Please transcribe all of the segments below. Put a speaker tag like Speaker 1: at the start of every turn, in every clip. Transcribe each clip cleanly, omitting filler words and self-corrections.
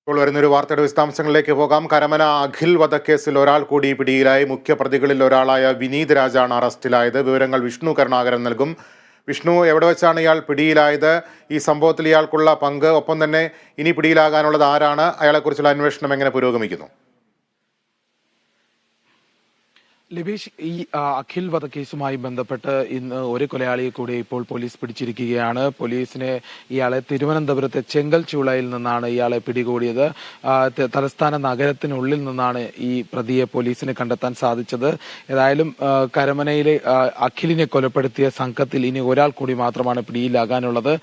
Speaker 1: ഇപ്പോൾ വരുന്നൊരു വാർത്തയുടെ വിശദാംശങ്ങളിലേക്ക് പോകാം. കരമന അഖിൽ വധക്കേസിൽ ഒരാൾ കൂടി പിടിയിലായി. മുഖ്യപ്രതികളിൽ ഒരാളായ വിനീത് രാജാണ് അറസ്റ്റിലായത്. വിവരങ്ങൾ വിഷ്ണു കരുണാകരൻ നൽകും. വിഷ്ണു, എവിടെ വെച്ചാണ് ഇയാൾ പിടിയിലായത്? ഈ സംഭവത്തിൽ ഇയാൾക്കുള്ള പങ്ക്, ഒപ്പം തന്നെ ഇനി പിടിയിലാകാനുള്ളത് ആരാണ്? അയാളെക്കുറിച്ചുള്ള അന്വേഷണം എങ്ങനെ പുരോഗമിക്കുന്നു?
Speaker 2: ലിബീഷ്, ഈ അഖിൽ വധക്കേസുമായി ബന്ധപ്പെട്ട് ഇന്ന് ഒരു കൊലയാളിയെ കൂടി ഇപ്പോൾ പോലീസ് പിടിച്ചിരിക്കുകയാണ്. പോലീസിനെ ഇയാളെ തിരുവനന്തപുരത്തെ ചെങ്കൽച്ചൂളയിൽ നിന്നാണ് ഇയാളെ പിടികൂടിയത്. തലസ്ഥാന നഗരത്തിനുള്ളിൽ നിന്നാണ് ഈ പ്രതിയെ പോലീസിന് കണ്ടെത്താൻ സാധിച്ചത്. ഏതായാലും കരമനയിലെ അഖിലിനെ കൊലപ്പെടുത്തിയ സംഘത്തിൽ ഇനി ഒരാൾ കൂടി മാത്രമാണ് പിടിയിലാകാനുള്ളത്.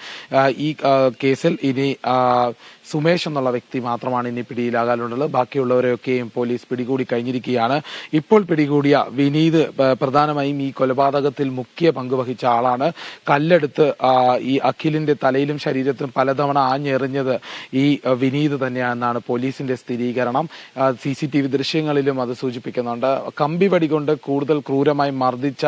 Speaker 2: ഈ കേസിൽ ഇനി സുമേഷ് എന്നുള്ള വ്യക്തി മാത്രമാണ് ഇനി പിടിയിലാകാനുള്ളത്. ബാക്കിയുള്ളവരെയൊക്കെയും പോലീസ് പിടികൂടി കഴിഞ്ഞിരിക്കുകയാണ്. ഇപ്പോൾ പിടികൂടിയ വിനീത് പ്രധാനമായും ഈ കൊലപാതകത്തിൽ മുഖ്യ പങ്ക് വഹിച്ച ആളാണ്. കല്ലെടുത്ത് ഈ അഖിലിന്റെ തലയിലും ശരീരത്തിലും പലതവണ ആഞ്ഞെറിഞ്ഞത് ഈ വിനീത് തന്നെയാണെന്നാണ് പോലീസിന്റെ സ്ഥിരീകരണം. CCTV ദൃശ്യങ്ങളിലും അത് സൂചിപ്പിക്കുന്നുണ്ട്. കമ്പിവടി കൊണ്ട് കൂടുതൽ ക്രൂരമായി മർദ്ദിച്ച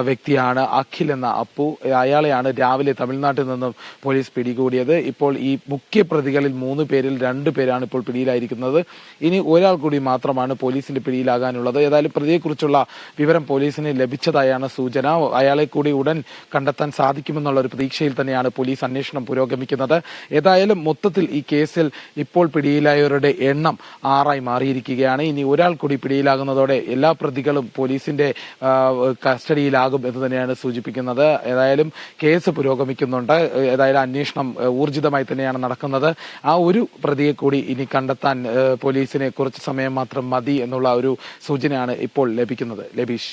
Speaker 2: വ്യക്തിയാണ് അഖിൽ എന്ന അപ്പു. അയാളെയാണ് രാവിലെ തമിഴ്നാട്ടിൽ നിന്നും പോലീസ് പിടികൂടിയത്. ഇപ്പോൾ ഈ മുഖ്യ പ്രതികളിൽ 3 പേരിൽ 2 പേരാണ് ഇപ്പോൾ പിടിയിലായിരിക്കുന്നത്. ഇനി ഒരാൾ കൂടി മാത്രമാണ് പോലീസിന്റെ പിടിയിലാകാനുള്ളത്. ഏതായാലും പ്രതിയെക്കുറിച്ചുള്ള വിവരം പോലീസിന് ലഭിച്ചതായാണ് സൂചന. അയാളെ കൂടി ഉടൻ കണ്ടെത്താൻ സാധിക്കുമെന്നുള്ള ഒരു പ്രതീക്ഷയിൽ തന്നെയാണ് പോലീസ് അന്വേഷണം പുരോഗമിക്കുന്നത്. ഏതായാലും മൊത്തത്തിൽ ഈ കേസിൽ ഇപ്പോൾ പിടിയിലായവരുടെ എണ്ണം 6ആയി മാറിയിരിക്കുകയാണ്. ഇനി ഒരാൾ കൂടി പിടിയിലാകുന്നതോടെ എല്ലാ പ്രതികളും പോലീസിന്റെ കസ്റ്റഡിയിലാകും എന്ന് തന്നെയാണ് സൂചിപ്പിക്കുന്നത്. ഏതായാലും കേസ് പുരോഗമിക്കുന്നുണ്ട്. ഏതായാലും അന്വേഷണം ഊർജിതമായി തന്നെയാണ് നടക്കുന്നത്. ആ ഒരു പ്രതിയെ കൂടി ഇനി കണ്ടെത്താൻ പോലീസിന് കുറച്ച് സമയം മാത്രം മതി എന്നുള്ള ഒരു സൂചനയാണ് ഇപ്പോൾ ലഭിക്കുന്നത്. ലബീഷ്.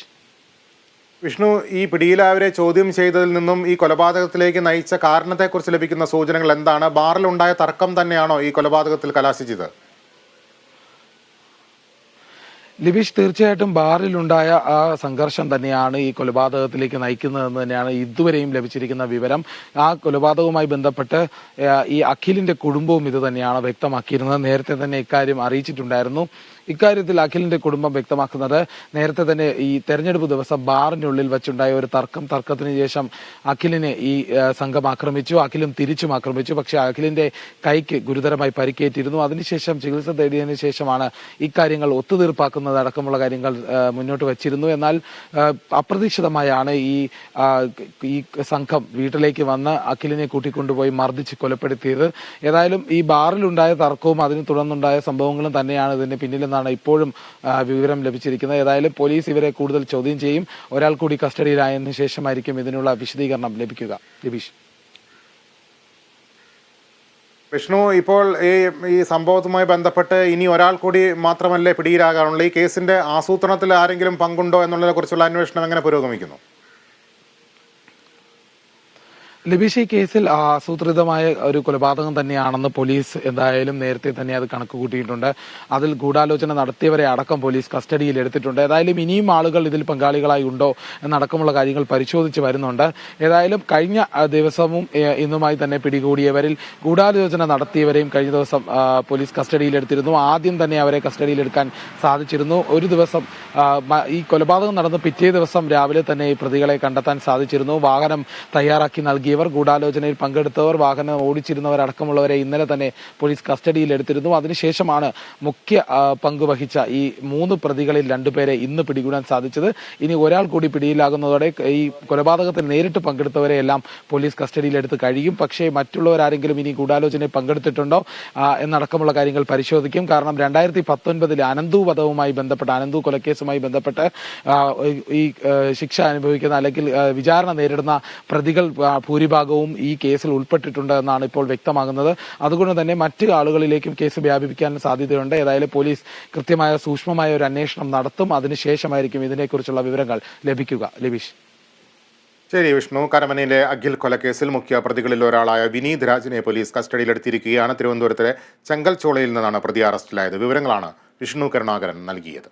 Speaker 1: വിഷ്ണു, ഈ പിടിയിലായവരെ ചോദ്യം ചെയ്തതിൽ നിന്നും ഈ കൊലപാതകത്തിലേക്ക് നയിച്ച കാരണത്തെക്കുറിച്ച് ലഭിക്കുന്ന സൂചനകൾ എന്താണ്? ബാറിലുണ്ടായ തർക്കം തന്നെയാണോ ഈ കൊലപാതകത്തിൽ കലാശിച്ചത്?
Speaker 2: ലിബീഷ്, തീർച്ചയായിട്ടും ബാറിലുണ്ടായ ആ സംഘർഷം തന്നെയാണ് ഈ കൊലപാതകത്തിലേക്ക് നയിക്കുന്നതെന്ന് തന്നെയാണ് ഇതുവരെയും ലഭിച്ചിരിക്കുന്ന വിവരം. ആ കൊലപാതകവുമായി ബന്ധപ്പെട്ട് ഈ അഖിലിന്റെ കുടുംബവും ഇത് തന്നെയാണ് വ്യക്തമാക്കിയിരുന്നത്. നേരത്തെ തന്നെ ഇക്കാര്യം അറിയിച്ചിട്ടുണ്ടായിരുന്നു. ഇക്കാര്യത്തിൽ അഖിലിന്റെ കുടുംബം വ്യക്തമാക്കുന്നത്, നേരത്തെ തന്നെ ഈ തെരഞ്ഞെടുപ്പ് ദിവസം ബാറിനുള്ളിൽ വെച്ചുണ്ടായ ഒരു തർക്കത്തിന് ശേഷം അഖിലിനെ ഈ സംഘം ആക്രമിച്ചു. അഖിലും തിരിച്ചും ആക്രമിച്ചു. പക്ഷെ അഖിലിന്റെ കൈക്ക് ഗുരുതരമായി പരിക്കേറ്റിരുന്നു. അതിനുശേഷം ചികിത്സ തേടിയതിനു ശേഷമാണ് ഇക്കാര്യങ്ങൾ ഒത്തുതീർപ്പാക്കുന്നത് അടക്കമുള്ള കാര്യങ്ങൾ മുന്നോട്ട് വച്ചിരുന്നു. എന്നാൽ അപ്രതീക്ഷിതമായാണ് ഈ സംഘം വീട്ടിലേക്ക് വന്ന് അഖിലിനെ കൂട്ടിക്കൊണ്ടുപോയി മർദ്ദിച്ച് കൊലപ്പെടുത്തിയത്. ഏതായാലും ഈ ബാറിലുണ്ടായ തർക്കവും അതിനെ തുടർന്നുണ്ടായ സംഭവങ്ങളും തന്നെയാണ് ഇതിന് പിന്നിലെന്നാണ് ഇപ്പോഴും വിവരം ലഭിച്ചിരിക്കുന്നത്. ഏതായാലും പോലീസ് ഇവരെ കൂടുതൽ ചോദ്യം ചെയ്യും. ഒരാൾ കൂടി കസ്റ്റഡിയിലായതിനു ശേഷമായിരിക്കും ഇതിനുള്ള വിശദീകരണം ലഭിക്കുക. ലബീഷ്.
Speaker 1: വിഷ്ണു, ഇപ്പോൾ ഈ സംഭവവുമായി ബന്ധപ്പെട്ട് ഇനി ഒരാൾ കൂടി മാത്രമല്ലേ പിടിയിലാകാനുള്ളൂ? ഈ കേസിന്റെ ആസൂത്രണത്തിൽ ആരെങ്കിലും പങ്കുണ്ടോ എന്നുള്ളതിനെ കുറിച്ചുള്ള അന്വേഷണം എങ്ങനെ പുരോഗമിക്കുന്നു?
Speaker 2: ലിബീഷ്, ഈ കേസിൽ ആസൂത്രിതമായ ഒരു കൊലപാതകം തന്നെയാണെന്ന് പോലീസ് എന്തായാലും നേരത്തെ തന്നെ അത് കണക്ക് കൂട്ടിയിട്ടുണ്ട്. അതിൽ ഗൂഢാലോചന നടത്തിയവരെ അടക്കം പോലീസ് കസ്റ്റഡിയിൽ എടുത്തിട്ടുണ്ട്. ഏതായാലും ഇനിയും ആളുകൾ ഇതിൽ പങ്കാളികളായി ഉണ്ടോ എന്നടക്കമുള്ള കാര്യങ്ങൾ പരിശോധിച്ച് വരുന്നുണ്ട്. ഏതായാലും കഴിഞ്ഞ ദിവസവും ഇന്നുമായി തന്നെ പിടികൂടിയവരിൽ ഗൂഢാലോചന നടത്തിയവരെയും കഴിഞ്ഞ ദിവസം പോലീസ് കസ്റ്റഡിയിലെടുത്തിരുന്നു. ആദ്യം തന്നെ അവരെ കസ്റ്റഡിയിലെടുക്കാൻ സാധിച്ചിരുന്നു. ഒരു ദിവസം ഈ കൊലപാതകം നടന്ന് പിറ്റേ ദിവസം രാവിലെ തന്നെ ഈ പ്രതികളെ കണ്ടെത്താൻ സാധിച്ചിരുന്നു. വാഹനം തയ്യാറാക്കി നൽകിയവർ, ഗൂഢാലോചനയിൽ പങ്കെടുത്തവർ, വാഹനം ഓടിച്ചിരുന്നവരടക്കമുള്ളവരെ ഇന്നലെ തന്നെ പോലീസ് കസ്റ്റഡിയിലെടുത്തിരുന്നു. അതിനുശേഷമാണ് മുഖ്യ പങ്ക് വഹിച്ച ഈ 3 പ്രതികളിൽ 2 പേരെ ഇന്ന് പിടികൂടാൻ സാധിച്ചത്. ഇനി ഒരാൾ കൂടി പിടിയിലാകുന്നതോടെ ഈ കൊലപാതകത്തിൽ നേരിട്ട് പങ്കെടുത്തവരെ എല്ലാം പോലീസ് കസ്റ്റഡിയിലെടുത്ത് കഴിയും. പക്ഷേ മറ്റുള്ളവരാരെങ്കിലും ഇനി ഗൂഢാലോചനയിൽ പങ്കെടുത്തിട്ടുണ്ടോ എന്നടക്കമുള്ള കാര്യങ്ങൾ പരിശോധിക്കും. കാരണം 2019 അനന്തു വധവുമായി ബന്ധപ്പെട്ട്, അനന്തു കൊലക്കേസുമായി ബന്ധപ്പെട്ട് ഈ ശിക്ഷ അനുഭവിക്കുന്ന അല്ലെങ്കിൽ വിചാരണ നേരിടുന്ന പ്രതികൾ ഭൂരിഭാഗവും ഈ കേസിൽ ഉൾപ്പെട്ടിട്ടുണ്ട് എന്നാണ് ഇപ്പോൾ വ്യക്തമാകുന്നത്. അതുകൊണ്ട് തന്നെ മറ്റ് ആളുകളിലേക്കും കേസ് വ്യാപിപ്പിക്കാൻ സാധ്യതയുണ്ട്. ഏതായാലും പോലീസ് കൃത്യമായ സൂക്ഷ്മമായ ഒരു അന്വേഷണം നടത്തും. അതിനുശേഷമായിരിക്കും ഇതിനെക്കുറിച്ചുള്ള വിവരങ്ങൾ ലഭിക്കുക. ലബീഷ്.
Speaker 1: ശരി വിഷ്ണു. കരമനയിലെ അഖിൽ കൊലക്കേസിൽ മുഖ്യ പ്രതികളിൽ ഒരാളായ വിനീത് രാജിനെ പോലീസ് കസ്റ്റഡിയിലെടുത്തിരിക്കുകയാണ്. തിരുവനന്തപുരത്തിലെ ചെങ്കൽച്ചോളയിൽ നിന്നാണ് പ്രതി അറസ്റ്റിലായത്. വിവരങ്ങളാണ് വിഷ്ണു കരുണാകരൻ നൽകിയത്.